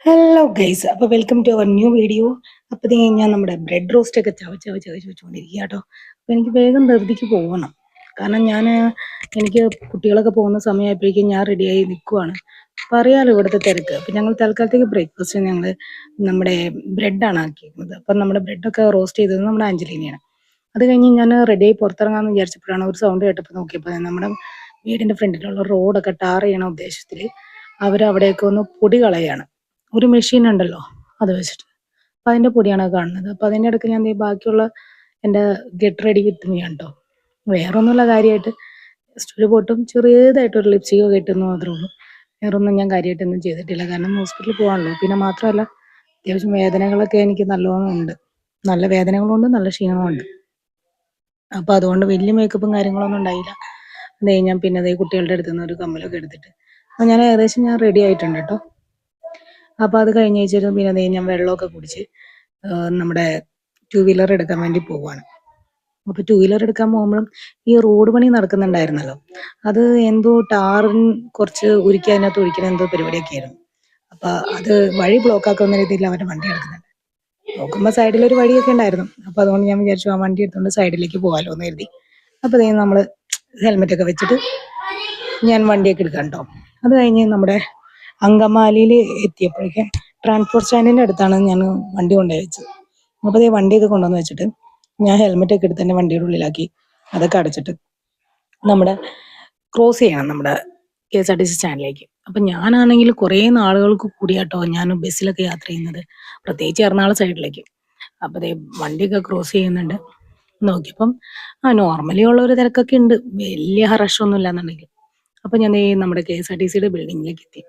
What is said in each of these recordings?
Hello guys, അപ്പോൾ welcome to our new video. അപ്പോൾ ഇത് ഞാൻ നമ്മുടെ ബ്രെഡ് റോസ്റ്റ് ഒക്കെ ചവച്ച് വെച്ചുകൊണ്ടിരിക്കുക കേട്ടോ. അപ്പോൾ എനിക്ക് വേഗം ധൃതിക്ക് പോകണം, കാരണം എനിക്ക് കുട്ടികളൊക്കെ പോകുന്ന സമയമായപ്പോഴേക്കും ഞാൻ റെഡിയായി നിൽക്കുവാണ്. അപ്പോൾ അറിയാലോ ഇവിടുത്തെ തിരക്ക്. അപ്പോൾ ഞങ്ങൾ തൽക്കാലത്തേക്ക് ബ്രേക്ക്ഫാസ്റ്റ് ഞങ്ങൾ നമ്മുടെ ബ്രെഡാണ് ആക്കിയിരുന്നത്. അപ്പം നമ്മുടെ ബ്രെഡൊക്കെ റോസ്റ്റ് ചെയ്തത് നമ്മുടെ ആഞ്ചലീനയാണ്. അത് കഴിഞ്ഞ് ഞാൻ റെഡിയായി പുറത്തിറങ്ങാമെന്ന് വിചാരിച്ചപ്പോഴാണ് ഒരു സൗണ്ട് കേട്ടപ്പോൾ നോക്കിയപ്പോൾ നമ്മുടെ വീടിൻ്റെ ഫ്രണ്ടിലുള്ള റോഡൊക്കെ ടാർ ചെയ്യണ ഉദ്ദേശത്തിൽ അവരവിടെയൊക്കെ ഒന്ന് പൊടി കളയാണ്. ഒരു മെഷീൻ ഉണ്ടല്ലോ, അത് വെച്ചിട്ട്. അപ്പം അതിൻ്റെ പൊടിയാണ് കാണുന്നത്. അപ്പം അതിൻ്റെ ഇടയ്ക്ക് ഞാൻ ദേ ബാക്കിയുള്ള എൻ്റെ ഗെറ്റ് റെഡി വിത്ത് മീ ആണ് ട്ടോ. വേറെ ഒന്നുമില്ല, കാര്യമായിട്ട് ജസ്റ്റ് ഒരു പൊട്ടും ചെറിയതായിട്ടൊരു ലിപ്സ്റ്റിക്കോ കിട്ടുന്നു മാത്രമേ ഉള്ളൂ. വേറൊന്നും ഞാൻ കാര്യമായിട്ടൊന്നും ചെയ്തിട്ടില്ല, കാരണം ഹോസ്പിറ്റലിൽ പോകാണല്ലോ. പിന്നെ മാത്രമല്ല, അത്യാവശ്യം വേദനകളൊക്കെ എനിക്ക് നല്ലോണം ഉണ്ട്. നല്ല വേദനകളുണ്ട്, നല്ല ക്ഷീണമുണ്ട്. അപ്പോൾ അതുകൊണ്ട് വലിയ മേക്കപ്പും കാര്യങ്ങളൊന്നും ഉണ്ടായില്ല. ദേ ഞാൻ പിന്നെ ദേ കുട്ടികളുടെ അടുത്ത് നിന്ന് ഒരു കമ്മലൊക്കെ എടുത്തിട്ട് അപ്പോൾ ഞാൻ ഏകദേശം റെഡി ആയിട്ടുണ്ട് കേട്ടോ. അപ്പോൾ അത് കഴിഞ്ഞ് വെച്ചിട്ട് പിന്നെ ദേ ഞാൻ വെള്ളമൊക്കെ കുടിച്ച് നമ്മുടെ ടൂ വീലർ എടുക്കാൻ വേണ്ടി പോവാണ്. അപ്പോൾ ടൂ വീലർ എടുക്കാൻ പോകുമ്പോഴും ഈ റോഡ് പണി നടക്കുന്നുണ്ടായിരുന്നല്ലോ, അത് എന്തോ ടാറിൻ കുറച്ച് ഉരുക്കി അതിനകത്ത് ഒഴിക്കണ എന്തോ പരിപാടിയൊക്കെ ആയിരുന്നു. അപ്പോൾ അത് വഴി ബ്ലോക്ക് ആക്കുന്ന രീതിയിൽ അവരുടെ വണ്ടി കിടക്കുന്നുണ്ട്. നോക്കുമ്പോൾ സൈഡിലൊരു വഴിയൊക്കെ ഉണ്ടായിരുന്നു. അപ്പോൾ അതുകൊണ്ട് ഞാൻ വിചാരിച്ചു ആ വണ്ടി എടുത്തുകൊണ്ട് സൈഡിലേക്ക് പോകാമല്ലോ എന്ന് കരുതി. അപ്പോൾ ദേ നമ്മൾ ഹെൽമെറ്റൊക്കെ വെച്ചിട്ട് ഞാൻ വണ്ടിയൊക്കെ എടുക്കാം കേട്ടോ. അത് കഴിഞ്ഞ് നമ്മുടെ അങ്കമാലിയിൽ എത്തിയപ്പോഴേക്കും ട്രാൻസ്പോർട്ട് സ്റ്റാൻഡിൻ്റെ അടുത്താണ് ഞാൻ വണ്ടി കൊണ്ടുപോയി വെച്ചത്. അപ്പോൾ ഈ വണ്ടിയൊക്കെ കൊണ്ടുവന്ന് വെച്ചിട്ട് ഞാൻ ഹെൽമെറ്റൊക്കെ എടുത്ത് എൻ്റെ വണ്ടിയുടെ ഉള്ളിലാക്കി അതൊക്കെ അടച്ചിട്ട് നമ്മുടെ ക്രോസ് ചെയ്യണം നമ്മുടെ KSRTC സ്റ്റാൻഡിലേക്ക്. അപ്പം ഞാനാണെങ്കിൽ കുറേ നാളുകൾക്ക് കൂടിയാട്ടോ ഞാൻ ബസ്സിലൊക്കെ യാത്ര ചെയ്യുന്നത്, പ്രത്യേകിച്ച് എറണാകുളം സൈഡിലേക്ക്. അപ്പോൾ ദേ വണ്ടിയൊക്കെ ക്രോസ് ചെയ്യുന്നുണ്ട്. നോക്കിയപ്പം നോർമലി ഉള്ള ഒരു തിരക്കൊക്കെ ഉണ്ട്, വലിയ റഷൊന്നും ഇല്ലാന്നുണ്ടെങ്കിൽ. അപ്പം ഞാൻ ദേ നമ്മുടെ KSRTCയുടെ ബിൽഡിങ്ങിലേക്ക് എത്തി.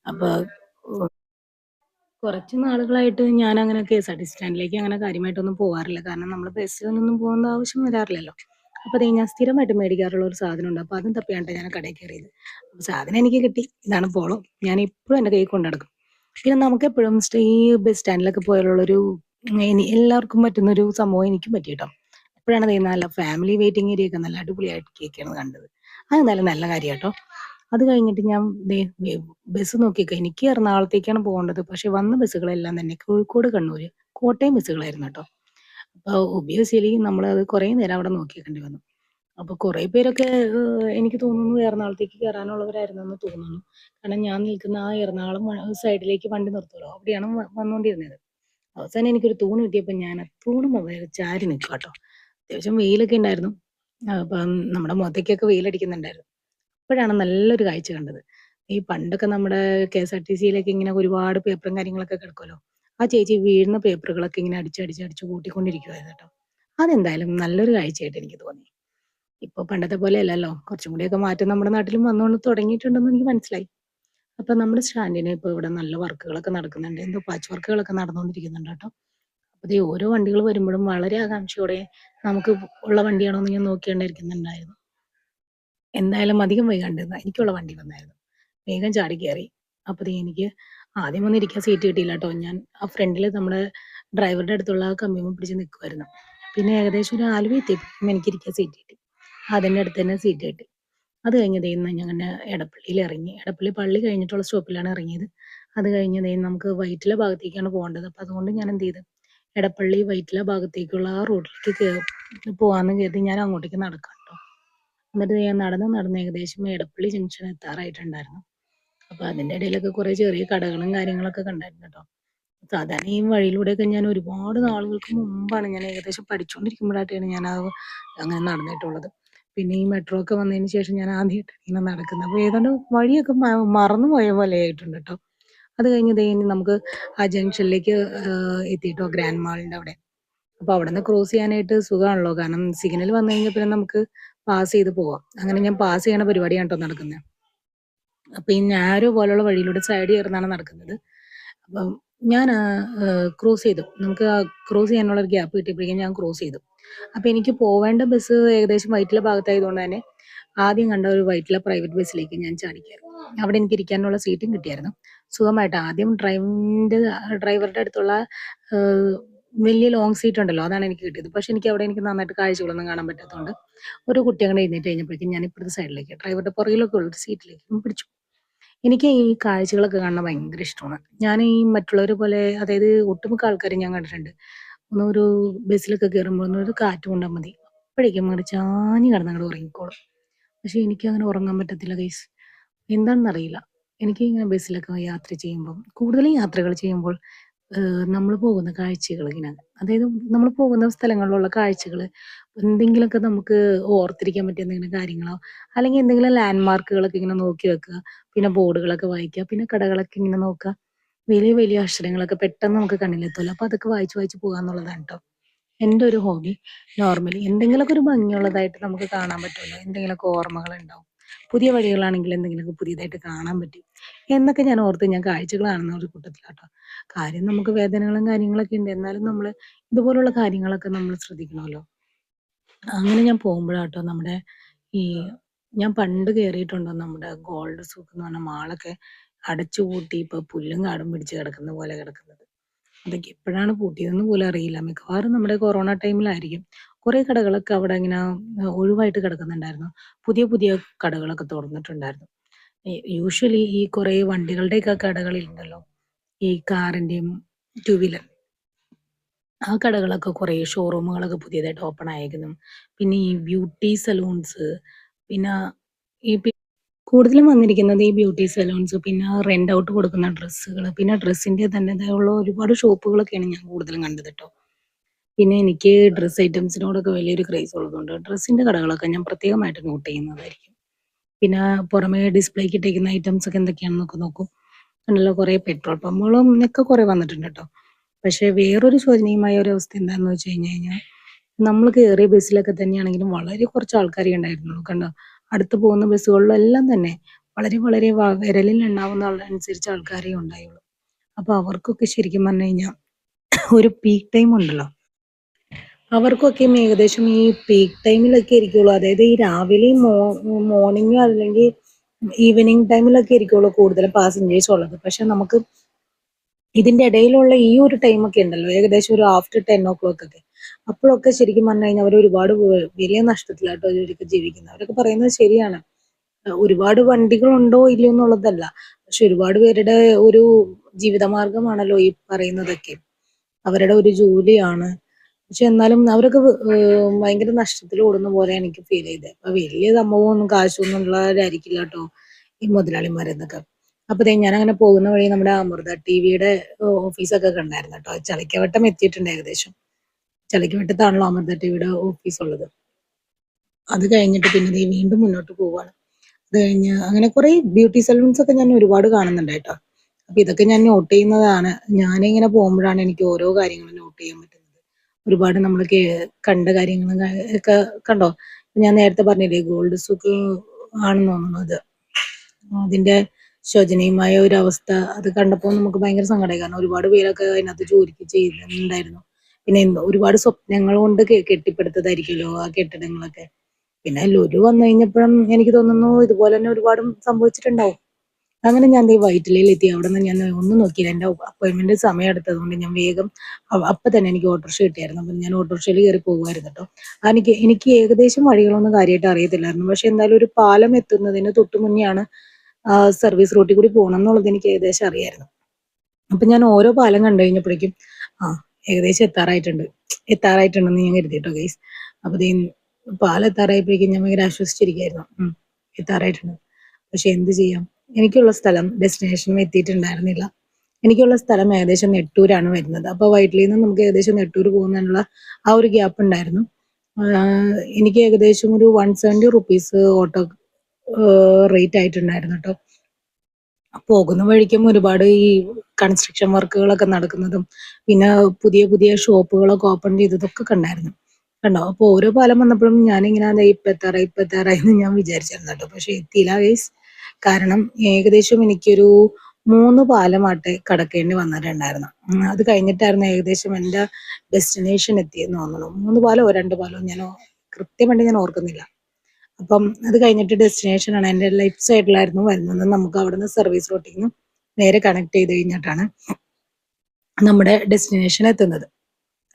അപ്പോൾ കുറച്ച് നാളുകളായിട്ട് ഞാൻ അങ്ങനെ KSRTC സ്റ്റാൻഡിലേക്ക് അങ്ങനെ കാര്യമായിട്ടൊന്നും പോകാറില്ല, കാരണം നമ്മൾ ബസ്സിലൊന്നും പോകേണ്ട ആവശ്യം വരാറില്ലല്ലോ. അപ്പോൾ അതേ ഞാൻ സ്ഥിരമായിട്ട് മേടിക്കാറുള്ള ഒരു സാധനമുണ്ട്, അപ്പോൾ അതും തപ്പിയാണ് ഞാൻ കടയിൽ കയറിയത്. അപ്പോൾ സാധനം എനിക്ക് കിട്ടി, ഇതാണ് പോളോ. ഞാൻ ഇപ്പോഴും എൻ്റെ കൈ കൊണ്ട് നടക്കും. പിന്നെ നമുക്കെപ്പോഴും ഈ ബസ് സ്റ്റാൻഡിലൊക്കെ പോയാലുള്ളൊരു എല്ലാവർക്കും പറ്റുന്നൊരു സംഭവം എനിക്കും പറ്റി കേട്ടോ. അപ്പോഴാണ് ദേ നല്ല ഫാമിലി വെയിറ്റിംഗ് ഏരിയ ഒക്കെ നല്ല അടിപൊളിയായിട്ടൊക്കെയാണ് കണ്ടത്. അത് നല്ല കാര്യം കേട്ടോ. അത് കഴിഞ്ഞിട്ട് ഞാൻ ദേ ബസ് നോക്കിയൊക്കെ എനിക്ക് എറണാകുളത്തേക്കാണ് പോകേണ്ടത്, പക്ഷെ വന്ന ബസ്സുകളെല്ലാം തന്നെ കോഴിക്കോട്, കണ്ണൂര്, കോട്ടയം ബസ്സുകളായിരുന്നു കേട്ടോ. അപ്പോൾ ഒബിയസ്ലി നമ്മളത് കുറേ നേരം അവിടെ നോക്കിയേക്കേണ്ടി വന്നു. അപ്പോൾ കുറേ പേരൊക്കെ എനിക്ക് തോന്നുന്നു എറണാകുളത്തേക്ക് കയറാനുള്ളവരായിരുന്നെന്ന് തോന്നുന്നു. കാരണം ഞാൻ നിൽക്കുന്ന ആ എറണാകുളം സൈഡിലേക്ക് വണ്ടി നിർത്തുമല്ലോ, അവിടെയാണ് വന്നുകൊണ്ടിരുന്നത്. അവസാനം എനിക്കൊരു തൂണ് കിട്ടിയപ്പോൾ ഞാൻ ആ തൂണ് മുകളിൽ ചാരി നിൽക്കുക കേട്ടോ. അത്യാവശ്യം വെയിലൊക്കെ ഉണ്ടായിരുന്നു. അപ്പം നമ്മുടെ മുഖത്തേക്കൊക്കെ വെയിലടിക്കുന്നുണ്ടായിരുന്നു. അപ്പോഴാണ് നല്ലൊരു കാഴ്ച കണ്ടത്. ഈ പണ്ടൊക്കെ നമ്മുടെ KSRTCയിലൊക്കെ ഇങ്ങനെ ഒരുപാട് പേപ്പറും കാര്യങ്ങളൊക്കെ കിടക്കുമല്ലോ. ആ ചേച്ചി വീഴുന്ന പേപ്പറുകളൊക്കെ ഇങ്ങനെ അടിച്ച് കൂട്ടിക്കൊണ്ടിരിക്കുവായിരുന്നു കേട്ടോ. അതെന്തായാലും നല്ലൊരു കാഴ്ചയായിട്ട് എനിക്ക് തോന്നി. ഇപ്പൊ പണ്ടത്തെ പോലെ അല്ലല്ലോ. കുറച്ചും കൂടിയൊക്കെ മാറ്റം നമ്മുടെ നാട്ടിലും വന്നുകൊണ്ട് തുടങ്ങിയിട്ടുണ്ടെന്ന് എനിക്ക് മനസ്സിലായി. അപ്പൊ നമ്മുടെ സ്റ്റാൻഡിന് ഇപ്പൊ ഇവിടെ നല്ല വർക്കുകളൊക്കെ നടക്കുന്നുണ്ട്. എന്തോ പാച്ച് വർക്കുകളൊക്കെ നടന്നുകൊണ്ടിരിക്കുന്നുണ്ട് കേട്ടോ. അപ്പൊ ദേ ഓരോ വണ്ടികൾ വരുമ്പോഴും വളരെ ആകാംക്ഷയോടെ നമുക്ക് ഉള്ള വണ്ടിയാണോ എന്ന് ഞാൻ നോക്കിക്കൊണ്ടിരിക്കുന്നുണ്ടായിരുന്നു. എന്തായാലും അധികം വൈകാണ്ട് എനിക്കുള്ള വണ്ടി വന്നായിരുന്നു. വേഗം ചാടി കയറി. അപ്പൊ ദേ എനിക്ക് ആദ്യമൊന്നും ഇരിക്കാൻ സീറ്റ് കിട്ടിയില്ല ട്ടോ. ഞാൻ ആ ഫ്രണ്ടില് നമ്മുടെ ഡ്രൈവറുടെ അടുത്തുള്ള ആ കമ്പിമ്മെ പിടിച്ച് നിക്കുവായിരുന്നു. പിന്നെ ഏകദേശം ഒരു ആലുവ എത്തിയപ്പോഴേക്കും എനിക്ക് ഇരിക്കാൻ സീറ്റ് കിട്ടി. അതിന്റെ അടുത്ത് തന്നെ സീറ്റ് കിട്ടി. അത് കഴിഞ്ഞ് ദേ ഞങ്ങനെ എടപ്പള്ളിയിൽ ഇറങ്ങി. എടപ്പള്ളി പള്ളി കഴിഞ്ഞിട്ടുള്ള സ്റ്റോപ്പിലാണ് ഇറങ്ങിയത്. അത് കഴിഞ്ഞ് ദേ നമുക്ക് വൈറ്റില ഭാഗത്തേക്കാണ് പോകേണ്ടത്. അപ്പൊ അതുകൊണ്ട് ഞാൻ എന്ത് ചെയ്തു, എടപ്പള്ളി വൈറ്റില ഭാഗത്തേക്കുള്ള ആ റോഡിലേക്ക് പോവാന്ന് കരുതി ഞാൻ അങ്ങോട്ടേക്ക് നടക്കാം ട്ടോ. എന്നിട്ട് ഞാൻ നടന്ന് ഏകദേശം എടപ്പള്ളി ജംഗ്ഷൻ എത്താറായിട്ടുണ്ടായിരുന്നു. അപ്പൊ അതിന്റെ ഇടയിലൊക്കെ കുറെ ചെറിയ കടകളും കാര്യങ്ങളൊക്കെ കണ്ടായിരുന്നു കേട്ടോ. സാധാരണ ഈ വഴിയിലൂടെയൊക്കെ ഞാൻ ഒരുപാട് നാളുകൾക്ക് മുമ്പാണ്, ഞാൻ ഏകദേശം പഠിച്ചുകൊണ്ടിരിക്കുമ്പോഴായിട്ടാണ് ഞാൻ അങ്ങനെ നടന്നിട്ടുള്ളത്. പിന്നെ ഈ മെട്രോ ഒക്കെ വന്നതിന് ശേഷം ഞാൻ ആദ്യമായിട്ടാണ് ഇങ്ങനെ നടക്കുന്നത്. അപ്പോൾ ഏതാണ്ട് വഴിയൊക്കെ മറന്നു പോയ പോലെ ആയിട്ടുണ്ട് കേട്ടോ. അത് കഴിഞ്ഞ് ദേ ഇനി നമുക്ക് ആ ജംഗ്ഷനിലേക്ക് എത്തിയിട്ടോ, ഗ്രാൻഡ് മാളിന്റെ അവിടെ. അപ്പൊ അവിടുന്ന് ക്രോസ് ചെയ്യാനായിട്ട് സുഖമാണല്ലോ, കാരണം സിഗ്നൽ വന്നു കഴിഞ്ഞാൽ പിന്നെ നമുക്ക് പാസ് ചെയ്ത് പോവാം. അങ്ങനെ ഞാൻ പാസ് ചെയ്യണ പരിപാടിയാണ് കേട്ടോ നടക്കുന്നത്. അപ്പൊ ഈ ഞാരോ പോലുള്ള വഴിയിലൂടെ സൈഡ് ചേർന്നാണ് നടക്കുന്നത്. അപ്പം ഞാൻ ക്രോസ് ചെയ്തു. നമുക്ക് ക്രോസ് ചെയ്യാനുള്ള ഒരു ഗ്യാപ്പ് കിട്ടിയപ്പോഴേക്കും ഞാൻ ക്രോസ് ചെയ്തു. അപ്പൊ എനിക്ക് പോവേണ്ട ബസ് ഏകദേശം വൈറ്റില ഭാഗത്തായതുകൊണ്ട് തന്നെ ആദ്യം കണ്ട ഒരു വൈറ്റില പ്രൈവറ്റ് ബസ്സിലേക്ക് ഞാൻ ചാടി കയറി. അവിടെ എനിക്ക് ഇരിക്കാനുള്ള സീറ്റും കിട്ടിയായിരുന്നു. സുഖമായിട്ട് ആദ്യം ഡ്രൈവറുടെ അടുത്തുള്ള ഏഹ്, വലിയ ലോങ് സീറ്റ് ഉണ്ടല്ലോ, അതാണ് എനിക്ക് കിട്ടിയത്. പക്ഷെ എനിക്ക് നന്നായിട്ട് കാഴ്ചകളൊന്നും കാണാൻ പറ്റാത്തതുകൊണ്ട് ഒരു കുട്ടി അങ്ങനെ എഴുന്നേറ്റ് കഴിഞ്ഞപ്പോഴേക്കും ഞാൻ ഇപ്പുറത്തെ സൈഡിലേക്ക് ഡ്രൈവറുടെ പുറകിലൊക്കെ ഉള്ള ഒരു സീറ്റിലേക്ക് പിടിച്ചു. എനിക്ക് ഈ കാഴ്ചകളൊക്കെ കാണുന്നത് ഭയങ്കര ഇഷ്ടമാണ്. ഞാൻ ഈ മറ്റുള്ളവരെ പോലെ അതായത് ഒട്ടുമിക്ക ആൾക്കാരെയും ഞാൻ കണ്ടിട്ടുണ്ട്. ഒരു ബസ്സിലൊക്കെ കേറുമ്പോൾ ഒരു കാറ്റ് കൊണ്ടാ മതി. അപ്പോഴേക്കും അങ്ങട് ചാഞ്ഞ് കിടന്നങ്ങട് ഉറങ്ങിക്കോളും. പക്ഷെ എനിക്കങ്ങനെ ഉറങ്ങാൻ പറ്റത്തില്ല ഗൈസ്. എന്താണെന്നറിയില്ല. എനിക്ക് ഇങ്ങനെ ബസ്സിലൊക്കെ യാത്ര ചെയ്യുമ്പം കൂടുതലും യാത്രകൾ ചെയ്യുമ്പോൾ നമ്മൾ പോകുന്ന കാഴ്ചകൾ ഇങ്ങനെ അതായത് നമ്മൾ പോകുന്ന സ്ഥലങ്ങളിലുള്ള കാഴ്ചകൾ എന്തെങ്കിലുമൊക്കെ നമുക്ക് ഓർത്തിരിക്കാൻ പറ്റിയ എന്തെങ്കിലും കാര്യങ്ങളോ അല്ലെങ്കിൽ എന്തെങ്കിലും ലാൻഡ് മാർക്കുകളൊക്കെ ഇങ്ങനെ നോക്കി വെക്കുക. പിന്നെ ബോർഡുകളൊക്കെ വായിക്കുക. പിന്നെ കടകളൊക്കെ ഇങ്ങനെ നോക്കുക. വലിയ വലിയ അക്ഷരങ്ങളൊക്കെ പെട്ടെന്ന് നമുക്ക് കണ്ണിലെത്തുമല്ലോ. അപ്പൊ അതൊക്കെ വായിച്ച് വായിച്ച് പോകാന്നുള്ളതാണ് ട്ടോ. എന്റെ ഒരു ഹോബി. നോർമലി എന്തെങ്കിലുമൊക്കെ ഒരു ഭംഗിയുള്ളതായിട്ട് നമുക്ക് കാണാൻ പറ്റുമല്ലോ. എന്തെങ്കിലുമൊക്കെ ഓർമ്മകളുണ്ടാവും. പുതിയ വഴികളാണെങ്കിൽ എന്തെങ്കിലുമൊക്കെ പുതിയതായിട്ട് കാണാൻ പറ്റും. എന്നൊക്കെ ഞാൻ ഓർത്ത് ഞാൻ കാഴ്ചകൾ കാണുന്ന ഒരു കൂട്ടത്തിലാട്ടോ. കാര്യം നമുക്ക് വേദനകളും കാര്യങ്ങളൊക്കെ ഉണ്ട്. എന്നാലും നമ്മള് ഇതുപോലുള്ള കാര്യങ്ങളൊക്കെ നമ്മൾ ശ്രദ്ധിക്കണമല്ലോ. അങ്ങനെ ഞാൻ പോകുമ്പോഴാട്ടോ നമ്മുടെ ഈ ഞാൻ പണ്ട് കേറിയിട്ടുണ്ടോ നമ്മുടെ ഗോൾഡ് സൂക്ക് എന്ന് പറഞ്ഞ മാളൊക്കെ അടച്ചുപൂട്ടി ഇപ്പൊ പുല്ലും കാടും പിടിച്ച് കിടക്കുന്ന പോലെ കിടക്കുന്നത്. അതൊക്കെ എപ്പോഴാണ് പൂട്ടിയതെന്ന് പോലും അറിയില്ല. മിക്കവാറും നമ്മുടെ കൊറോണ ടൈമിലായിരിക്കും. കുറെ കടകളൊക്കെ അവിടെ ഇങ്ങനെ ഒഴിവായിട്ട് കിടക്കുന്നുണ്ടായിരുന്നു. പുതിയ പുതിയ കടകളൊക്കെ തുറന്നിട്ടുണ്ടായിരുന്നു. യൂഷ്വലി ഈ കുറെ വണ്ടികളുടെയൊക്കെ കടകളിലുണ്ടല്ലോ. ഈ കാറിന്റെയും ടു വീലർ ആ കടകളൊക്കെ കുറെ ഷോറൂമുകളൊക്കെ പുതിയതായിട്ട് ഓപ്പൺ ആയേക്കുന്നു. പിന്നെ ഈ ബ്യൂട്ടി സലൂൺസ് പിന്നെ കൂടുതലും വന്നിരിക്കുന്നത് ഈ ബ്യൂട്ടി സലൂൺസ് പിന്നെ റെന്റ് ഔട്ട് കൊടുക്കുന്ന ഡ്രസ്സുകൾ പിന്നെ ഡ്രസ്സിന്റെ തന്നെതായുള്ള ഒരുപാട് ഷോപ്പുകളൊക്കെയാണ് ഞാൻ കൂടുതലും കണ്ടത് ട്ടോ. പിന്നെ എനിക്ക് ഡ്രസ് ഐറ്റംസിനോടൊക്കെ വലിയൊരു ക്രേസ് ഉള്ളതുകൊണ്ട് ഡ്രസ്സിന്റെ കടകളൊക്കെ ഞാൻ പ്രത്യേകമായിട്ട് നോട്ട് ചെയ്യുന്നതായിരിക്കും. പിന്നെ പുറമെ ഡിസ്പ്ലേക്ക് ഇട്ടേക്കുന്ന ഐറ്റംസ് ഒക്കെ എന്തൊക്കെയാണെന്നൊക്കെ നോക്കും. ഉണ്ടല്ലോ കുറെ പെട്രോൾ പമ്പുകളും ഒക്കെ കുറെ വന്നിട്ടുണ്ട് ട്ടോ. പക്ഷെ വേറൊരു ശോചനീയമായ ഒരു അവസ്ഥ എന്താന്ന് വെച്ച് കഴിഞ്ഞാൽ നമ്മൾ കേറിയ ബസ്സിലൊക്കെ തന്നെയാണെങ്കിലും വളരെ കുറച്ച് ആൾക്കാരെ ഉണ്ടായിരുന്നുള്ളൂ. കണ്ടോ? അടുത്ത് പോകുന്ന ബസ്സുകളിലെല്ലാം തന്നെ വളരെ വളരെ വിരലിൽ എണ്ണാവുന്ന അനുസരിച്ച് ആൾക്കാരേ ഉണ്ടായുള്ളൂ. അപ്പൊ അവർക്കൊക്കെ ശരിക്കും പറഞ്ഞു കഴിഞ്ഞാൽ ഒരു പീക്ക് ടൈം ഉണ്ടല്ലോ. അവർക്കൊക്കെ ഏകദേശം ഈ പീക്ക് ടൈമിലൊക്കെ ഇരിക്കുള്ളൂ. അതായത് ഈ രാവിലെ മോർണിംഗ് അല്ലെങ്കിൽ ഈവനിങ് ടൈമിലൊക്കെ ഇരിക്കുള്ളൂ കൂടുതലും പാസഞ്ചേഴ്സ് ഉള്ളത്. പക്ഷെ നമുക്ക് ഇതിന്റെ ഇടയിലുള്ള ഈ ഒരു ടൈമൊക്കെ ഉണ്ടല്ലോ ഏകദേശം ഒരു ആഫ്റ്റർ 10 o'clock ഒക്കെ അപ്പോഴൊക്കെ ശരിക്കും പറഞ്ഞു കഴിഞ്ഞാൽ അവർ ഒരുപാട് വലിയ നഷ്ടത്തിലാട്ടോ അവരൊക്കെ ജീവിക്കുന്നത്. അവരൊക്കെ പറയുന്നത് ശരിയാണ്. ഒരുപാട് വണ്ടികൾ ഉണ്ടോ ഇല്ലയോ എന്നുള്ളതല്ല. പക്ഷെ ഒരുപാട് പേരുടെ ഒരു ജീവിതമാർഗമാണല്ലോ ഈ പറയുന്നതൊക്കെ. അവരുടെ ഒരു ജോലിയാണ്. പക്ഷെ എന്നാലും അവരൊക്കെ ഭയങ്കര നഷ്ടത്തിൽ ഓടുന്ന പോലെ എനിക്ക് ഫീൽ ചെയ്തത്. അപ്പൊ വലിയ സംഭവമൊന്നും കാശൊന്നും ഉള്ളവരായിരിക്കില്ല കേട്ടോ ഈ മുതലാളിമാരെന്നൊക്കെ. അപ്പൊ ദേ ഞാൻ അങ്ങനെ പോകുന്ന വഴി നമ്മുടെ അമൃത ടിവിയുടെ ഓഫീസൊക്കെ കണ്ടായിരുന്നു കേട്ടോ. ചളിക്കവട്ടം എത്തിയിട്ടുണ്ട് ഏകദേശം. ചളിക്കവട്ടത്താണല്ലോ അമൃത ടിവിയുടെ ഓഫീസ് ഉള്ളത്. അത് കഴിഞ്ഞിട്ട് പിന്നെ ദേ വീണ്ടും മുന്നോട്ട് പോവാണ്. അത് കഴിഞ്ഞ് അങ്ങനെ കുറെ ബ്യൂട്ടി സലൂൺസ് ഒക്കെ ഞാൻ ഒരുപാട് കാണുന്നുണ്ട് കേട്ടോ. അപ്പൊ ഇതൊക്കെ ഞാൻ നോട്ട് ചെയ്യുന്നതാണ്. ഞാനിങ്ങനെ പോകുമ്പോഴാണ് എനിക്ക് ഓരോ കാര്യങ്ങളും നോട്ട് ചെയ്യാൻ പറ്റുന്നത്. ഒരുപാട് നമ്മൾ കണ്ട കാര്യങ്ങളും ഒക്കെ കണ്ടോ. ഞാൻ നേരത്തെ പറഞ്ഞില്ലേ ഗോൾഡ് സൂക്ക് ആണെന്ന് തോന്നുന്നു അത്. അതിന്റെ ശോചനീയമായ ഒരു അവസ്ഥ അത് കണ്ടപ്പോൾ നമുക്ക് ഭയങ്കര സങ്കടമായി. കാരണം ഒരുപാട് പേരൊക്കെ അതിനകത്ത് ജോലിക്ക് ചെയ്യുന്നുണ്ടായിരുന്നു. പിന്നെ ഒരുപാട് സ്വപ്നങ്ങൾ കൊണ്ട് കെട്ടിപ്പടുത്തതായിരിക്കുമല്ലോ ആ കെട്ടിടങ്ങളൊക്കെ. പിന്നെ ലുലു വന്നു കഴിഞ്ഞപ്പോഴും എനിക്ക് തോന്നുന്നു ഇതുപോലെ തന്നെ ഒരുപാട് സംഭവിച്ചിട്ടുണ്ടാവും. അങ്ങനെ ഞാൻ ദേ വൈറ്റിലയിൽ എത്തി. അവിടെ നിന്ന് ഞാൻ ഒന്നും നോക്കിയില്ല. എന്റെ അപ്പോയിന്റ്മെന്റ് സമയം എടുത്തതുകൊണ്ട് ഞാൻ വേഗം അപ്പൊ തന്നെ എനിക്ക് ഓട്ടോറിക്ഷ കിട്ടിയായിരുന്നു. അപ്പൊ ഞാൻ ഓട്ടോറിക്ഷയിൽ കയറി പോകുമായിരുന്നു കേട്ടോ. എനിക്ക് എനിക്ക് ഏകദേശം വഴികളൊന്നും കാര്യമായിട്ട് അറിയത്തില്ലായിരുന്നു. പക്ഷെ എന്തായാലും ഒരു പാലം എത്തുന്നതിന് തൊട്ട് മുന്നെയാണ് സർവീസ് റൂട്ടിൽ കൂടി പോകണം എന്നുള്ളത് എനിക്ക് ഏകദേശം അറിയായിരുന്നു. അപ്പൊ ഞാൻ ഓരോ പാലം കണ്ടു കഴിഞ്ഞപ്പോഴേക്കും ആ ഏകദേശം എത്താറായിട്ടുണ്ടെന്ന് ഞാൻ കരുതിട്ടോ ഗൈസ്. അപ്പൊ ദേ പാലം എത്താറായപ്പോഴേക്കും ഞാൻ ഭയങ്കര ആശ്വസിച്ചിരിക്കുകയായിരുന്നു. എത്താറായിട്ടുണ്ട്. പക്ഷെ എന്ത് ചെയ്യാം, എനിക്കുള്ള സ്ഥലം ഡെസ്റ്റിനേഷനും എത്തിയിട്ടുണ്ടായിരുന്നില്ല. എനിക്കുള്ള സ്ഥലം ഏകദേശം നെട്ടൂരാണ് വരുന്നത്. അപ്പൊ വൈറ്റിലിൽ നിന്ന് നമുക്ക് ഏകദേശം നെട്ടൂർ പോകുന്നതിനുള്ള ആ ഒരു ഗ്യാപ്പ് ഉണ്ടായിരുന്നു. എനിക്ക് ഏകദേശം ഒരു 170 rupees ഓട്ടോ റേറ്റ് ആയിട്ടുണ്ടായിരുന്നു കേട്ടോ. പോകുന്ന വഴിക്കും ഒരുപാട് ഈ കൺസ്ട്രക്ഷൻ വർക്കുകളൊക്കെ നടക്കുന്നതും പിന്നെ പുതിയ പുതിയ ഷോപ്പുകളൊക്കെ ഓപ്പൺ ചെയ്തതൊക്കെ കണ്ടായിരുന്നു. കണ്ടോ. അപ്പൊ ഓരോ പാലം വന്നപ്പോഴും ഞാനിങ്ങനെ ദേ ഇപ്പൊ എത്താറായി എന്ന് ഞാൻ വിചാരിച്ചിരുന്നു കേട്ടോ. പക്ഷെ എത്തിയില്ല ഗൈസ്. കാരണം ഏകദേശം എനിക്കൊരു 3 പാലമാട്ടെ കടക്കേണ്ടി വന്നിട്ടുണ്ടായിരുന്നു. അത് കഴിഞ്ഞിട്ടായിരുന്നു ഏകദേശം എന്റെ ഡെസ്റ്റിനേഷൻ എത്തിയെന്ന് തോന്നുന്നു. 3 പാലോ 2 പാലോ ഞാൻ കൃത്യമായിട്ട് ഞാൻ ഓർക്കുന്നില്ല. അപ്പം അത് കഴിഞ്ഞിട്ട് ഡെസ്റ്റിനേഷൻ ആണ് എന്റെ ലെഫ്റ്റ് സൈഡിലായിരുന്നു വരുന്നത്. നമുക്ക് അവിടുന്ന് സർവീസ് റൂട്ടിൽ നിന്ന് നേരെ കണക്ട് ചെയ്ത് കഴിഞ്ഞിട്ടാണ് നമ്മുടെ ഡെസ്റ്റിനേഷൻ എത്തുന്നത്.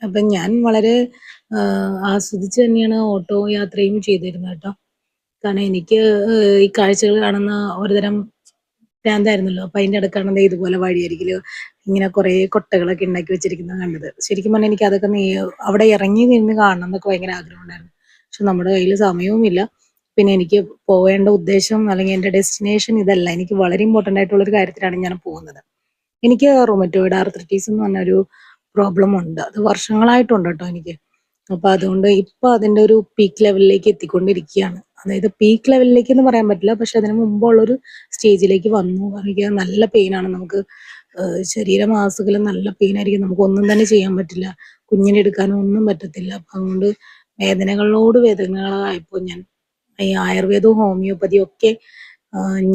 അപ്പൊ ഞാൻ വളരെ ആസ്വദിച്ച് തന്നെയാണ് ഓട്ടോ യാത്രയും ചെയ്തിരുന്നത് കേട്ടോ. കാരണം എനിക്ക് ഈ കാഴ്ചകൾ കാണുന്ന ഒരുതരം ഭ്രാന്തായിരുന്നല്ലോ. അപ്പൊ അതിന്റെ ഇടക്കാണ് ദേ ഇതുപോലെ വഴിയരികില് ഇങ്ങനെ കുറേ കൊട്ടകളൊക്കെ ഉണ്ടാക്കി വെച്ചിരിക്കുന്നത് കണ്ടത്. ശരിക്കും പറഞ്ഞാൽ എനിക്ക് അതൊക്കെ അവിടെ ഇറങ്ങി നിന്ന് കാണണം എന്നൊക്കെ ഭയങ്കര ആഗ്രഹം ഉണ്ടായിരുന്നു. പക്ഷെ നമ്മുടെ കയ്യിൽ സമയവുമില്ല. പിന്നെ എനിക്ക് പോവേണ്ട ഉദ്ദേശം അല്ലെങ്കിൽ എന്റെ ഡെസ്റ്റിനേഷൻ ഇതല്ല. എനിക്ക് വളരെ ഇമ്പോർട്ടന്റ് ആയിട്ടുള്ള ഒരു കാര്യത്തിലാണ് ഞാൻ പോകുന്നത്. എനിക്ക് റൊമറ്റോയിഡ് ആർത്രൈറ്റിസ് എന്ന് പറഞ്ഞൊരു പ്രോബ്ലം ഉണ്ട്. അത് വർഷങ്ങളായിട്ടുണ്ട് കേട്ടോ എനിക്ക്. അപ്പൊ അതുകൊണ്ട് ഇപ്പൊ അതിന്റെ ഒരു പീക്ക് ലെവലിലേക്ക് എത്തിക്കൊണ്ടിരിക്കുകയാണ്. അതായത് പീക്ക് ലെവലിലേക്ക് എന്ന് പറയാൻ പറ്റില്ല. പക്ഷെ അതിന് മുമ്പുള്ളൊരു സ്റ്റേജിലേക്ക് വന്നു. എനിക്ക് നല്ല പെയിനാണ്. നമുക്ക് ശരീരമാസകലം നല്ല പെയിനായിരിക്കും. നമുക്ക് ഒന്നും തന്നെ ചെയ്യാൻ പറ്റില്ല. കുഞ്ഞിനെ എടുക്കാനോ ഒന്നും പറ്റത്തില്ല. അപ്പൊ അതുകൊണ്ട് വേദനകളോട് വേദനകളായപ്പോൾ ഞാൻ ഈ ആയുർവേദവും ഹോമിയോപ്പതിയും ഒക്കെ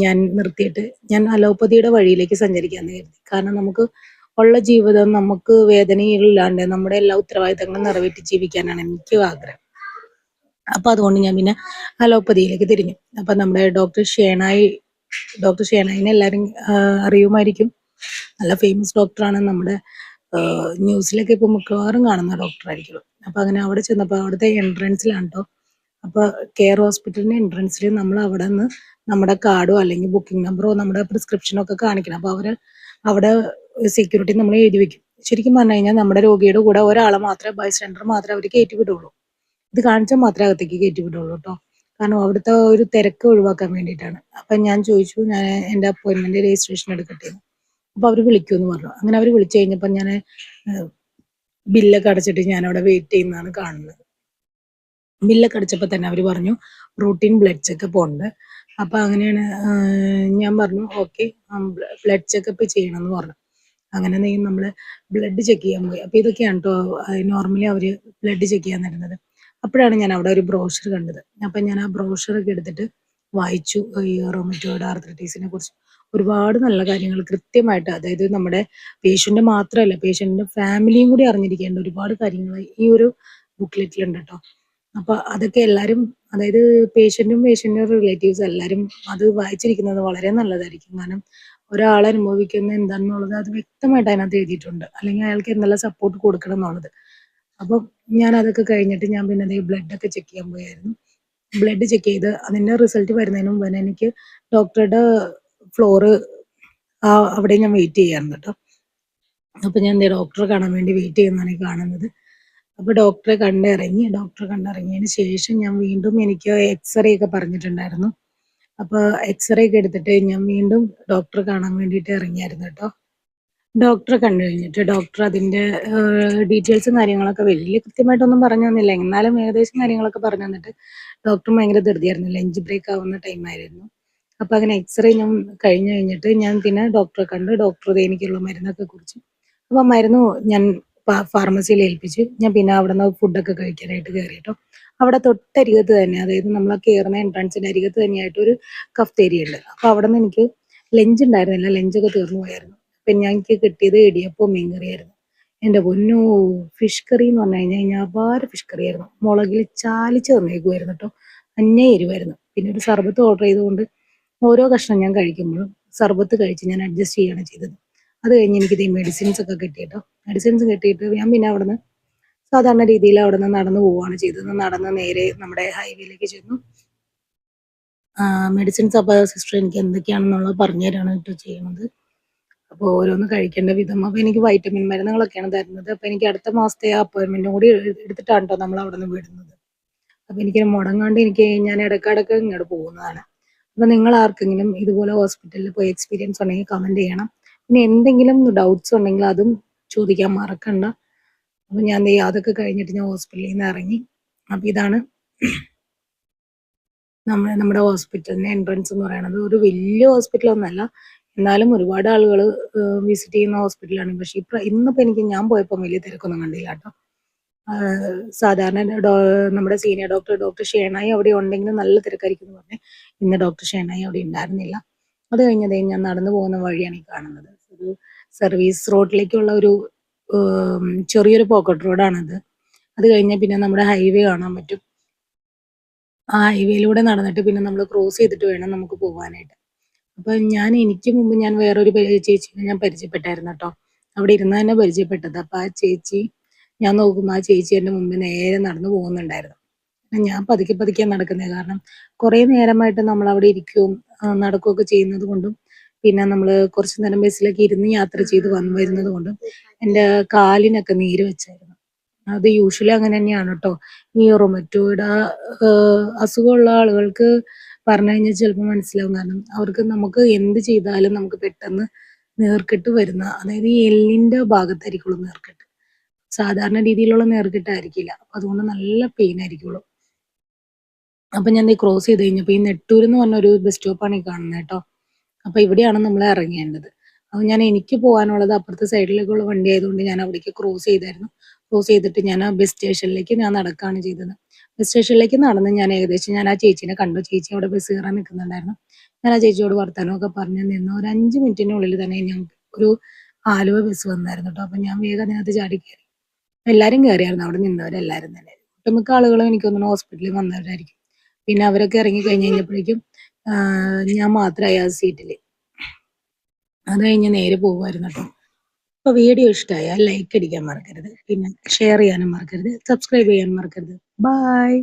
ഞാൻ നിർത്തിയിട്ട് ഞാൻ അലോപ്പതിയുടെ വഴിയിലേക്ക് സഞ്ചരിക്കാന്ന് കരുതി. കാരണം നമുക്ക് ഉള്ള ജീവിതം നമുക്ക് വേദനയില്ലാണ്ട് നമ്മുടെ എല്ലാ ഉത്തരവാദിത്തങ്ങളും നിറവേറ്റി ജീവിക്കാനാണ് എനിക്കും ആഗ്രഹം. അപ്പൊ അതുകൊണ്ട് ഞാൻ പിന്നെ അലോപ്പതിയിലേക്ക് തിരിഞ്ഞു. അപ്പൊ നമ്മുടെ ഡോക്ടർ ഷേണായിനെ എല്ലാരും അറിയുമായിരിക്കും. നല്ല ഫേമസ് ഡോക്ടറാണ്. നമ്മുടെ ന്യൂസിലൊക്കെ ഇപ്പൊ മിക്കവാറും കാണുന്ന ഡോക്ടറായിരിക്കും. അപ്പൊ അങ്ങനെ അവിടെ ചെന്നപ്പോ അവിടുത്തെ എൻട്രൻസിലാണ് കേട്ടോ. അപ്പൊ കെയർ ഹോസ്പിറ്റലിന്റെ എൻട്രൻസിൽ നമ്മൾ അവിടെ നിന്ന് നമ്മുടെ കാർഡോ അല്ലെങ്കിൽ ബുക്കിംഗ് നമ്പറോ നമ്മുടെ പ്രിസ്ക്രിപ്ഷനോ ഒക്കെ കാണിക്കണം. അപ്പൊ അവിടെ സെക്യൂരിറ്റി നമ്മൾ എഴുതി വെക്കും. ശരിക്കും പറഞ്ഞു കഴിഞ്ഞാൽ നമ്മുടെ രോഗിയുടെ കൂടെ ഒരാളെ മാത്രമേ ബൈസ്റ്റാൻഡർ മാത്രമേ അവർ കയറ്റി വിടുള്ളൂ. ഇത് കാണിച്ചാൽ മാത്രമേ അകത്തേക്ക് കയറ്റി വിടുള്ളൂ കേട്ടോ. കാരണം അവിടുത്തെ ഒരു തിരക്ക് ഒഴിവാക്കാൻ വേണ്ടിയിട്ടാണ്. അപ്പൊ ഞാൻ ചോദിച്ചു, ഞാൻ എന്റെ അപ്പോയിന്റ്മെന്റ് രജിസ്ട്രേഷൻ എടുക്കട്ടെ. അപ്പൊ അവര് വിളിക്കുമെന്ന് പറഞ്ഞു. അങ്ങനെ അവർ വിളിച്ചു കഴിഞ്ഞപ്പോ ഞാൻ ബില്ലൊക്കെ അടച്ചിട്ട് ഞാൻ അവിടെ വെയിറ്റ് ചെയ്യുന്നതാണ് കാണുന്നത്. ബില്ലൊക്കെ അടിച്ചപ്പോൾ തന്നെ അവർ പറഞ്ഞു റൂട്ടീൻ ബ്ലഡ് ചെക്കപ്പ് ഉണ്ട്. അപ്പൊ അങ്ങനെയാണ് ഞാൻ പറഞ്ഞു ഓക്കെ, ബ്ലഡ് ചെക്കപ്പ് ചെയ്യണം എന്ന് പറഞ്ഞു. അങ്ങനെ നമ്മള് ബ്ലഡ് ചെക്ക് ചെയ്യാൻ പോയി. അപ്പൊ ഇതൊക്കെയാണ് കേട്ടോ നോർമലി അവര് ബ്ലഡ് ചെക്ക് ചെയ്യാൻ തരുന്നത്. അപ്പോഴാണ് ഞാൻ അവിടെ ഒരു ബ്രോഷർ കണ്ടത്. അപ്പൊ ഞാൻ ആ ബ്രോഷറൊക്കെ എടുത്തിട്ട് വായിച്ചു. ഈ റൊമറ്റോയിഡ് ആർത്രൈറ്റിസിനെ കുറിച്ച് ഒരുപാട് നല്ല കാര്യങ്ങൾ കൃത്യമായിട്ട്, അതായത് നമ്മുടെ പേഷ്യന്റ് മാത്രമല്ല പേഷ്യന്റിന്റെ ഫാമിലിയും കൂടി അറിഞ്ഞിരിക്കേണ്ട ഒരുപാട് കാര്യങ്ങൾ ഈ ഒരു ബുക്ക്ലെറ്റിലുണ്ട് കേട്ടോ. അപ്പൊ അതൊക്കെ എല്ലാരും, അതായത് പേഷ്യന്റും റിലേറ്റീവ്സ് എല്ലാരും അത് വായിച്ചിരിക്കുന്നത് വളരെ നല്ലതായിരിക്കും. കാരണം ഒരാൾ അനുഭവിക്കുന്ന എന്താണെന്നുള്ളത് അത് വ്യക്തമായിട്ട് അതിനകത്ത് എഴുതിയിട്ടുണ്ട്. അല്ലെങ്കിൽ അയാൾക്ക് എന്തെല്ലാം സപ്പോർട്ട് കൊടുക്കണം എന്നുള്ളത്. അപ്പൊ ഞാൻ അതൊക്കെ കഴിഞ്ഞിട്ട് ഞാൻ പിന്നെ ബ്ലഡ് ഒക്കെ ചെക്ക് ചെയ്യാൻ പോയായിരുന്നു. ബ്ലഡ് ചെക്ക് ചെയ്ത് അതിന്റെ റിസൾട്ട് വരുന്നതിന് മുമ്പ് തന്നെ എനിക്ക് ഡോക്ടറുടെ ഫ്ലോറ് അവിടെ ഞാൻ വെയിറ്റ് ചെയ്യാറുണ്ട് കേട്ടോ. അപ്പൊ ഞാൻ ഡോക്ടറെ കാണാൻ വേണ്ടി വെയിറ്റ് ചെയ്യുന്നതാണ് ഈ കാണുന്നത്. അപ്പൊ ഡോക്ടറെ കണ്ടിറങ്ങിയതിന് ശേഷം ഞാൻ വീണ്ടും, എനിക്ക് എക്സ്റേ ഒക്കെ പറഞ്ഞിട്ടുണ്ടായിരുന്നു. അപ്പൊ എക്സ്റേ ഒക്കെ എടുത്തിട്ട് ഞാൻ വീണ്ടും ഡോക്ടറെ കാണാൻ വേണ്ടിയിട്ട് ഇറങ്ങിയായിരുന്നു കേട്ടോ. ഡോക്ടറെ കണ്ടു കഴിഞ്ഞിട്ട് ഡോക്ടർ അതിന്റെ ഡീറ്റെയിൽസും കാര്യങ്ങളൊക്കെ വലിയ കൃത്യമായിട്ടൊന്നും പറഞ്ഞു തന്നില്ല. എന്നാലും ഏകദേശം കാര്യങ്ങളൊക്കെ പറഞ്ഞു തന്നിട്ട് ഡോക്ടർ ഭയങ്കര ധൃതിയായിരുന്നു. ലഞ്ച് ബ്രേക്ക് ആവുന്ന ടൈമായിരുന്നു. അപ്പൊ അങ്ങനെ എക്സ്റേ ഞാൻ കഴിഞ്ഞു കഴിഞ്ഞിട്ട് ഞാൻ പിന്നെ ഡോക്ടറെ കണ്ട് ഡോക്ടർ എനിക്കുള്ള മരുന്നൊക്കെ കുറിച്ച്. അപ്പൊ മരുന്ന് ഞാൻ ഫാർമസിയിൽ ഏൽപ്പിച്ച് ഞാൻ പിന്നെ അവിടെ നിന്ന് ഫുഡൊക്കെ കഴിക്കാനായിട്ട് കയറി കേട്ടോ. അവിടെ തൊട്ടരികത്ത് തന്നെ, അതായത് നമ്മൾ ആ കയറുന്ന എൻട്രൻസിന്റെ അരികത്ത് തന്നെയായിട്ട് ഒരു കഫ്തേരിയ ഉണ്ട്. അപ്പൊ അവിടെ നിന്ന് എനിക്ക് ലഞ്ച് ഉണ്ടായിരുന്നില്ല, ലഞ്ചൊക്കെ തീർന്നു പോയായിരുന്നു. അപ്പൊ ഞങ്ങൾക്ക് കിട്ടിയത് ഇടിയപ്പവും മീൻകറിയായിരുന്നു. എന്റെ പൊന്നോ, ഫിഷ് കറി എന്ന് പറഞ്ഞു കഴിഞ്ഞാൽ അപാര ഫിഷ് കറി ആയിരുന്നു. മുളകിൽ ചാലിച്ച് തന്നേക്കുമായിരുന്നു കേട്ടോ. അന്നേ എരിവായിരുന്നു. പിന്നെ ഒരു സർബത്ത് ഓർഡർ ചെയ്തുകൊണ്ട് ഓരോ കഷ്ണം ഞാൻ കഴിക്കുമ്പോഴും സർബത്ത് കഴിച്ച് ഞാൻ അഡ്ജസ്റ്റ് ചെയ്യാണ് ചെയ്തത്. അത് കഴിഞ്ഞ് എനിക്ക് ഈ മെഡിസിൻസ് ഒക്കെ കിട്ടി കേട്ടോ. മെഡിസിൻസ് കിട്ടിയിട്ട് ഞാൻ പിന്നെ അവിടുന്ന് സാധാരണ രീതിയിൽ അവിടുന്ന് നടന്നു പോവുകയാണ് ചെയ്തത്. നടന്ന് നേരെ നമ്മുടെ ഹൈവേയിലേക്ക് ചെന്നു. മെഡിസിൻസ് അപ്പോൾ സിസ്റ്റർ എനിക്ക് എന്തൊക്കെയാണെന്നുള്ളത് പറഞ്ഞു തരാണ് കേട്ടോ ചെയ്യുന്നത്. അപ്പോൾ ഓരോന്ന് കഴിക്കേണ്ട വിധം. അപ്പോൾ എനിക്ക് വൈറ്റമിൻ മരുന്നുകളൊക്കെയാണ് തരുന്നത്. അപ്പോൾ എനിക്ക് അടുത്ത മാസത്തെ അപ്പോയിൻമെന്റും കൂടി എടുത്തിട്ടാണ് കേട്ടോ നമ്മൾ അവിടെ നിന്ന് വിടുന്നത്. അപ്പോൾ എനിക്ക് മുടങ്ങാണ്ട് ഞാൻ ഇടയ്ക്കിടയ്ക്ക് ഇങ്ങോട്ട് പോകുന്നതാണ്. അപ്പോൾ നിങ്ങൾ ആർക്കെങ്കിലും ഇതുപോലെ ഹോസ്പിറ്റലിൽ പോയി എക്സ്പീരിയൻസ് ഉണ്ടെങ്കിൽ കമന്റ് ചെയ്യണം. പിന്നെ എന്തെങ്കിലും ഡൗട്ട്സ് ഉണ്ടെങ്കിൽ അതും ചോദിക്കാൻ മറക്കണ്ട. അപ്പൊ ഞാൻ അതൊക്കെ കഴിഞ്ഞിട്ട് ഞാൻ ഹോസ്പിറ്റലിൽ നിന്ന് ഇറങ്ങി. അപ്പൊ ഇതാണ് നമ്മുടെ ഹോസ്പിറ്റലിന്റെ എൻട്രൻസ് എന്ന് പറയുന്നത്. ഒരു വലിയ ഹോസ്പിറ്റൽ ഒന്നല്ല, എന്നാലും ഒരുപാട് ആളുകൾ വിസിറ്റ് ചെയ്യുന്ന ഹോസ്പിറ്റലാണ്. പക്ഷെ ഇന്നിപ്പോ ഞാൻ പോയപ്പോൾ വലിയ തിരക്കൊന്നും കണ്ടില്ല കേട്ടോ. സാധാരണ നമ്മുടെ സീനിയർ ഡോക്ടർ ഷേണായി അവിടെ ഉണ്ടെങ്കിലും നല്ല തിരക്കായിരിക്കും എന്ന് പറഞ്ഞ് ഇന്ന് ഡോക്ടർ ഷേണായി അവിടെ ഉണ്ടായിരുന്നില്ല. അത് കഴിഞ്ഞതേ ഞാൻ നടന്നു പോകുന്ന വഴിയാണ് ഈ കാണുന്നത്. ഒരു സർവീസ് റോഡിലേക്കുള്ള ഒരു ചെറിയൊരു പോക്കറ്റ് റോഡാണത്. അത് കഴിഞ്ഞാൽ പിന്നെ നമ്മുടെ ഹൈവേ കാണാൻ പറ്റും. ആ ഹൈവേയിലൂടെ നടന്നിട്ട് പിന്നെ നമ്മൾ ക്രോസ് ചെയ്തിട്ട് വേണം നമുക്ക് പോകാനായിട്ട്. അപ്പൊ എനിക്ക് മുമ്പ് ഞാൻ വേറൊരു ചേച്ചിനെ ഞാൻ പരിചയപ്പെട്ടായിരുന്നു കേട്ടോ. അവിടെ ഇരുന്ന് തന്നെ പരിചയപ്പെട്ടത്. അപ്പൊ ആ ചേച്ചി, ഞാൻ നോക്കുമ്പോൾ ആ ചേച്ചി എന്റെ മുമ്പ് നേരെ നടന്നു പോകുന്നുണ്ടായിരുന്നു. ഞാൻ പതുക്കെ പതുക്കെ നടക്കുന്നത്. കാരണം കുറെ നേരമായിട്ട് നമ്മൾ അവിടെ ഇരിക്കുകയും നടക്കുകയൊക്കെ ചെയ്യുന്നത് കൊണ്ടും പിന്നെ നമ്മൾ കുറച്ച് നേരം ബസ്സിലൊക്കെ ഇരുന്ന് യാത്ര ചെയ്ത് വരുന്നത് കൊണ്ടും എൻ്റെ കാലിനൊക്കെ നീര് വെച്ചായിരുന്നു. അത് യൂഷ്വലി അങ്ങനെ തന്നെയാണ് കേട്ടോ. ഈ റൊമറ്റോയിഡ് അസുഖമുള്ള ആളുകൾക്ക് പറഞ്ഞു കഴിഞ്ഞാൽ ചിലപ്പോൾ മനസ്സിലാവും. കാരണം അവർക്ക് നമുക്ക് എന്ത് ചെയ്താലും നമുക്ക് പെട്ടെന്ന് നീർക്കെട്ട് വരുന്ന, അതായത് ഈ എല്ലിന്റെ ഭാഗത്തായിരിക്കുള്ളൂ നീർക്കെട്ട്. സാധാരണ രീതിയിലുള്ള നീർക്കെട്ടായിരിക്കില്ല. അപ്പൊ അതുകൊണ്ട് നല്ല പെയിൻ ആയിരിക്കുള്ളൂ. അപ്പൊ ഞാൻ ദേ ക്രോസ് ചെയ്ത് കഴിഞ്ഞപ്പോ ഈ നെട്ടൂർ എന്ന് പറഞ്ഞ ഒരു ബസ് സ്റ്റോപ്പാണ് ഈ കാണുന്നത് കേട്ടോ. അപ്പൊ ഇവിടെയാണ് നമ്മൾ ഇറങ്ങേണ്ടത്. അപ്പൊ എനിക്ക് പോകാനുള്ളത് അപ്പുറത്തെ സൈഡിലേക്കുള്ള വണ്ടി ആയതുകൊണ്ട് ഞാൻ അവിടേക്ക് ക്രോസ് ചെയ്തായിരുന്നു. ക്രോസ് ചെയ്തിട്ട് ഞാൻ ആ ബസ് സ്റ്റേഷനിലേക്ക് ഞാൻ നടക്കുകയാണ് ചെയ്തത്. ബസ് സ്റ്റേഷനിലേക്ക് നടന്ന് ഞാൻ ഏകദേശം ഞാൻ ആ ചേച്ചീനെ കണ്ടു. ചേച്ചി അവിടെ ബസ് കയറാൻ നിൽക്കുന്നുണ്ടായിരുന്നു. ഞാൻ ആ ചേച്ചിയോട് വർത്താനമൊക്കെ പറഞ്ഞ് നിന്ന് ഒരു 5 മിനിറ്റിനുള്ളിൽ തന്നെ ഞങ്ങൾക്ക് ഒരു ആലുവ ബസ് വന്നായിരുന്നു കേട്ടോ. അപ്പൊ ഞാൻ വേഗം അതിനകത്ത് ചാടി കയറി. എല്ലാരും കയറിയായിരുന്നു അവിടെ നിന്നവരെല്ലാരും തന്നെ. ഒട്ടുമിക്ക ആളുകളും എനിക്ക് തോന്നുന്നു ഹോസ്പിറ്റലിൽ വന്നവരായിരിക്കും. പിന്നെ അവരൊക്കെ ഇറങ്ങി കഴിഞ്ഞ് കഴിഞ്ഞപ്പോഴേക്കും ഞാൻ മാത്രമായി ആ സീറ്റിൽ. അത് കഴിഞ്ഞ് നേരെ പോകുമായിരുന്നു കേട്ടോ. അപ്പൊ വീഡിയോ ഇഷ്ടമായാൽ ലൈക്ക് അടിക്കാൻ മറക്കരുത്. പിന്നെ ഷെയർ ചെയ്യാനും മറക്കരുത്. സബ്സ്ക്രൈബ് ചെയ്യാനും മറക്കരുത്. ബൈ.